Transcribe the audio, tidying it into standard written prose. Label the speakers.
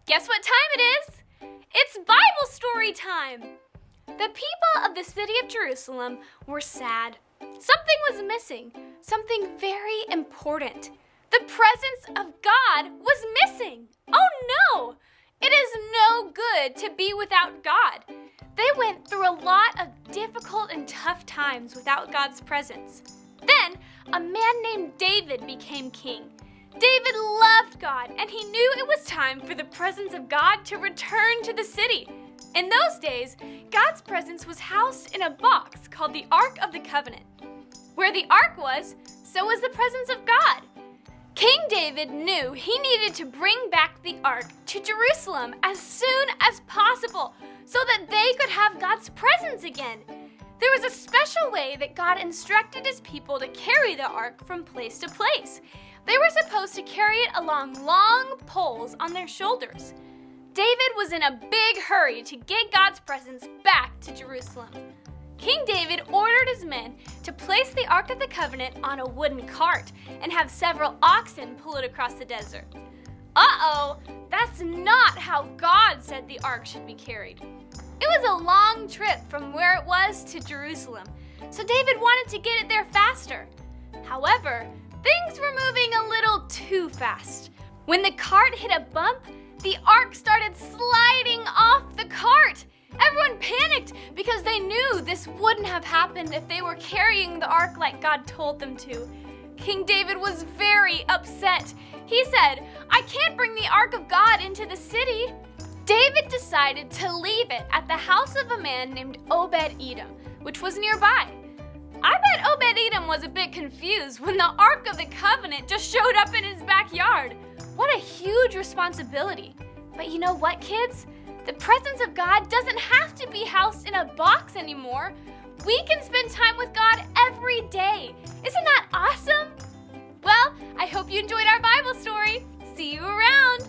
Speaker 1: Guess what time it is? It's Bible story time! The people of the city of Jerusalem were sad. Something was missing, something very important. The presence of God was missing. Oh no! It is no good to be without God. They went through a lot of difficult and tough times without God's presence. Then, a man named David became king. David loved God, and he knew it was time for the presence of God to return to the city. In those days, God's presence was housed in a box called the Ark of the Covenant. Where the Ark was, so was the presence of God. King David knew he needed to bring back the Ark to Jerusalem as soon as possible so that they could have God's presence again. There was a special way that God instructed his people to carry the Ark from place to place. They were supposed to carry it along long poles on their shoulders. David was in a big hurry to get God's presence back to Jerusalem. King David ordered his men to place the Ark of the Covenant on a wooden cart and have several oxen pull it across the desert. Uh-oh, that's not how God said the Ark should be carried. It was a long trip from where it was to Jerusalem, so David wanted to get it there faster. However, things were moving a little too fast. When the cart hit a bump, the Ark started sliding off the cart. Everyone panicked because they knew this wouldn't have happened if they were carrying the Ark like God told them to. King David was very upset. He said, "I can't bring the Ark of God into the city." David decided to leave it at the house of a man named Obed-Edom, which was nearby. I bet Obed-Edom was a bit confused when the Ark of the Covenant just showed up in his backyard. What a huge responsibility. But you know what, kids? The presence of God doesn't have to be housed in a box anymore. We can spend time with God every day. Isn't that awesome? Well, I hope you enjoyed our Bible story. See you around.